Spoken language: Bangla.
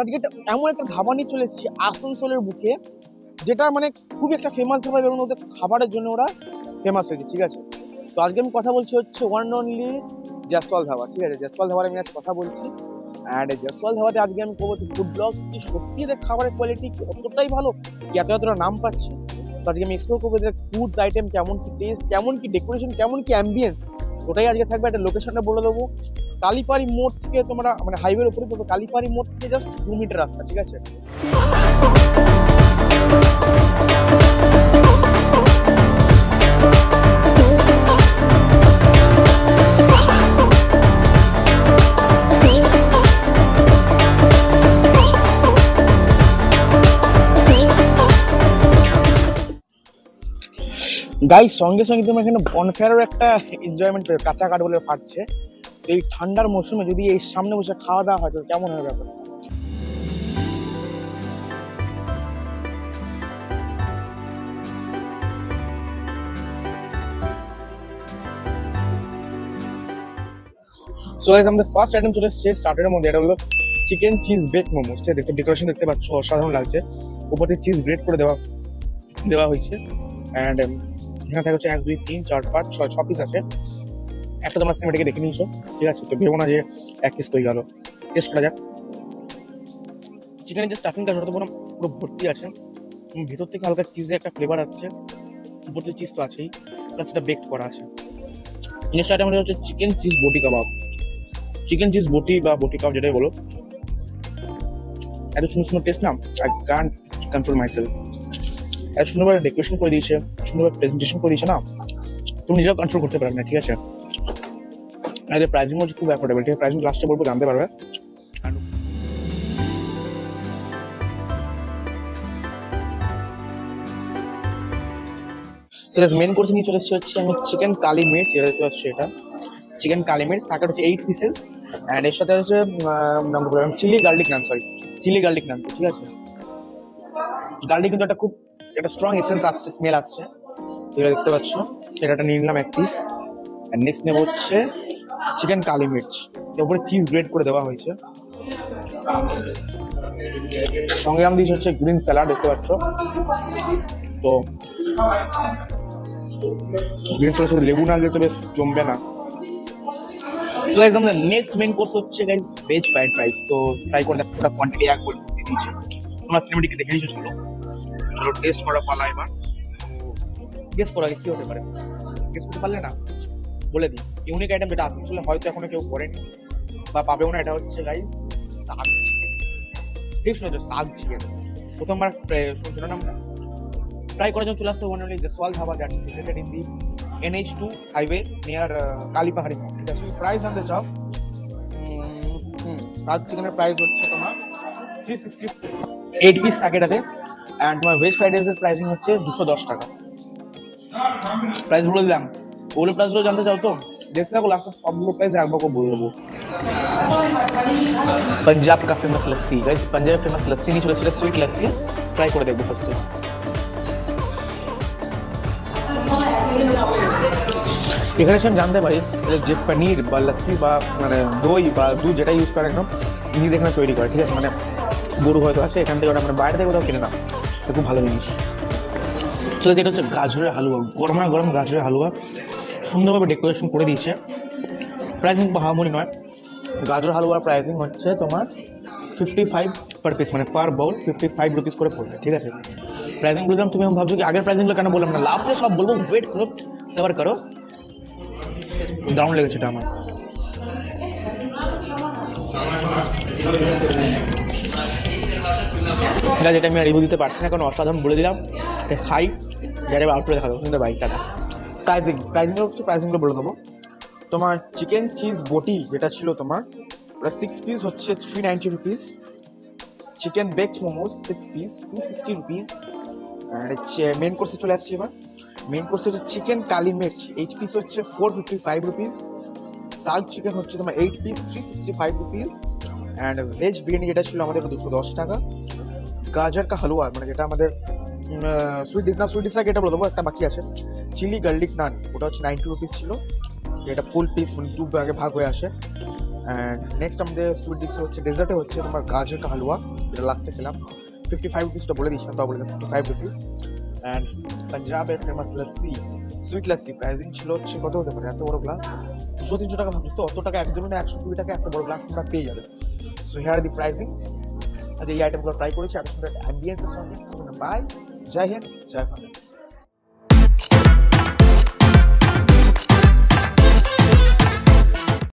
আজকে এমন একটা ধাবা নিয়ে চলে এসেছি আসানসোলের বুকে, যেটা মানে খুবই একটা ফেমাস ধাবা এবং ওদের খাবারের জন্য ওরা ফেমাস হয়েছে, ঠিক আছে। তো আজকে আমি কথা বলছি হচ্ছে ওয়ান অনলি জয়সওয়াল ধাবা, ঠিক আছে। জয়সওয়াল ধাবার আমি আজ কথা বলছি, অ্যান্ড জয়সওয়াল ধাবাতে আজকে আমি করবো ফুড ব্লগস। কি সত্যি এদের খাবারের কোয়ালিটি অতটাই ভালো কি এতটা নাম পাচ্ছে। তো আজকে আমি এক্সপ্লোর করবো এদের ফুডস আইটেম, কেমন কি টেস্ট, কেমন কি ডেকোরেশন, কেমন কি অ্যাম্বিয়েন্স, ওটাই আজকে থাকবে। একটা লোকেশনটা বলে দেবো, কালীপাড়ি মোড় থেকে তোমরা মানে হাইওয়ের উপরে পড়বে, কালীপাড়ি মোড় থেকে জাস্ট 2 মিনিটের রাস্তা, ঠিক আছে। গাইস সঙ্গে সঙ্গে তোমার এখানে বনফায়ারের একটা এনজয়মেন্ট পাবে, কাঁচা কাঠ বলে ফাটছে। তো এই ঠান্ডার মৌসুমে যদি এই সামনে বসে খাওয়া দাওয়া হয় তো কেমন হবে ব্যাপার। সো গাইস আমাদের ফার্স্ট আইটেম চলে এসেছে স্টার্টারের মধ্যে। এটা হলো চিকেন চিজ বেক মোমোস। দেখতে ডেকোরেশন দেখতে পাচ্ছ, অসাধারণ লাগছে। উপর থেকে চিজ গ্রেট করে দেওয়া হয়েছে। অ্যান্ড এখানে থাকে হচ্ছে 1 2 3 4 5 6 পিস আছে। একটা তোমরা সিনেমাটিকে দেখে নিয়েছো, ঠিক আছে। তো ভেবো না যে 1 পিস কই গেল। টেস্ট করা যাক। চিকেনের যে স্টাফিংটা সেটা তো পুরো ভর্তি আছে, ভিতর থেকে হালকা চিজের একটা ফ্লেভার আসছে, উপর থেকে চিজ তো আছেই, প্লাস এটা বেকড করা আছে। নেক্সট আইটেম হচ্ছে চিকেন চিজ বটি কাবাব। চিকেন চিজ বটি বা বটি কাবাব যেটাই বলো, এত সুন্দর সুন্দর টেস্ট না, আই কান্ট কন্ট্রোল মাইসেলফ। এত সুন্দরভাবে ডেকোরেশন করে দিয়েছে, সুন্দরভাবে প্রেজেন্টেশন করে দিয়েছে না, তুমি নিজেও কন্ট্রোল করতে পারবে না, ঠিক আছে। আর এদের প্রাইসিং হচ্ছে খুব অ্যাফোর্ডেবল, ঠিক আছে। প্রাইসিং লাস্টে বলবো, জানতে পারবে। সো গাইস মেইন কোর্সে নিয়ে চলে এসেছি হচ্ছে আমি চিকেন কালি মির্চ, যেটা দেখতে পাচ্ছি এটা চিকেন কালি মির্চ। তারপর হচ্ছে 8 পিসেস, অ্যান্ড এর সাথে হচ্ছে নাম বললাম চিলি গার্লিক নান, ঠিক আছে। গার্লিক কিন্তু একটা খুব একটা স্ট্রং এসেন্স আসছে, স্মেল আসছে, যেটা দেখতে পাচ্ছ। এটা নিয়ে নিলাম 1 পিস। অ্যান্ড নেক্সট নেব হচ্ছে চিকেন কালি মির্চ, এর উপরে চিজ গ্রেট করে দেওয়া হয়েছে। সঙ্গে আমি দিয়েছি হচ্ছে গ্রিন স্যালাড, দেখতে পাচ্ছ। তো গ্রিন স্যালাড সাথে লেবু না দিলে তো বেশ জমবে না। সো গাইস আমাদের নেক্সট মেইন কোর্স হচ্ছে গাইস ভেজ ফ্রাইড রাইস। তো ফ্রাই করে দেখো, পুরো কোয়ান্টিটি এক বলে দিয়ে দিয়েছে। তোমার সিনেমাটিকে দেখে নিয়েছো, চলো টেস্ট করা পালা এবার। গেস করো আগে কি হতে পারে, গেস করতে পারলে না বলে দিই। ইউনিক আইটেম যেটা আসানসোলে হয়তো এখনো কেউ করেনি বা পাবেও না, এটা হচ্ছে গাইস শাক চিকেন। ঠিক শুনেছো, শাক চিকেন। প্রথমবার শুনছো না নামটা। ট্রাই করার জন্য চলে আসতে one only Jaiswal dhaba, that is situated in the NH2 highway near Kalipahari মোড়, ঠিক আছে। প্রাইস জানতে চাও, শাক চিকেনের প্রাইস হচ্ছে তোমার 360, 8 পিস থাকে এটাতে। অ্যান্ড তোমার ভেজ ফ্রাইড রাইসের প্রাইসিং হচ্ছে 210 টাকা। প্রাইস বলে দিলাম, ওগুলো প্রাইসগুলো জানতে চাও তো দেখতে থাকো, লাস্টে সবগুলো প্রাইস একবার করে বলে দেবো। পাঞ্জাব কা ফেমাস লস্যি গাইস, পাঞ্জাবের ফেমাস লস্যি নিয়ে চলে সেটা সুইট লস্যি। ট্রাই করে দেখবো ফার্স্টে। এখানে সে আমি জানতে পারি যে পনির বা লস্যি বা মানে দই বা দুধ যেটা ইউজ করে একদম নিজে এখানে তৈরি করে, ঠিক আছে। মানে গরু হয়তো আছে, এখান থেকে ওটা মানে বাইরে থেকে কোথাও কিনে না, এটা খুব ভালো জিনিস। চলে যেটা হচ্ছে গাজরের হালুয়া, গরমা গরম গাজরের হালুয়া, সুন্দরভাবে ডেকোরেশন করে দিয়েছে। প্রাইসিং হামুনি নয়, গাজর হালুয়ার প্রাইসিং হচ্ছে তোমার 55 পার পিস, মানে পার বাউল 55 রুপিস করে পড়বে, ঠিক আছে। প্রাইসিং বললাম, তুমি ভাবছো কি আগের প্রাইসিংগুলো কেন বললাম না, লাস্টে সব বলবো, ওয়েট করো, সবার করো। দারুণ লেগেছে এটা আমার। যেটা আমি রিভিউ দিতে পারছি না কারণ অসাধারণ বলে দিলাম। খাই যারা আউটরে দেখা যাবে বাইকটা। প্রাইসিংগুলো বলে দেবো। তোমার চিকেন চিজ বটি যেটা ছিল তোমার, ওটা 6 পিস হচ্ছে 390 rupees. Chicken baked momos 6 piece 260 rupees. আর মেন কোর্সে চলে আসছি এবার। মেন কোর্সে হচ্ছে চিকেন কালি মির্চ 8 পিস হচ্ছে 455 রুপিস। শাক চিকেন হচ্ছে তোমার 8 piece 365 rupees. And veg biryani যেটা ছিল আমাদের 210 টাকা। গাজর কা হালুয়া মানে যেটা আমাদের সুইট ডিশ না, এটা বলে দেবো, একটা বাকি আছে। চিলি গার্লিক নান, ওটা হচ্ছে 90 রুপিস ছিল। এটা ফুল পিস মানে 2 ভাগে ভাগ হয়ে আসে। অ্যান্ড নেক্সট আমাদের সুইট ডিশে হচ্ছে ডেজার্টে হচ্ছে তোমার গাজর কা হালুয়া, যেটা লাস্টে খেলাম। 55 রুপিসটা বলে দিচ্ছিলাম, তাও বলে দিলাম 55 রুপিস। অ্যান্ড পাঞ্জাবের famous lassi, sweet lassi, pricing ছিল হচ্ছে কত হতে পারে, এত বড় গ্লাস 200-300 টাকা। ভাবছো তো অত টাকা একদমই না, 120 টাকা এত বড় গ্লাস তোমরা পেয়ে যাবে। So here the pricing. আজ এই আইটেমগুলো ট্রাই করেছি এত সুন্দর অ্যাম্বিয়েন্সের সঙ্গে। বাই, জয় হিন্দ, জয় ভারত।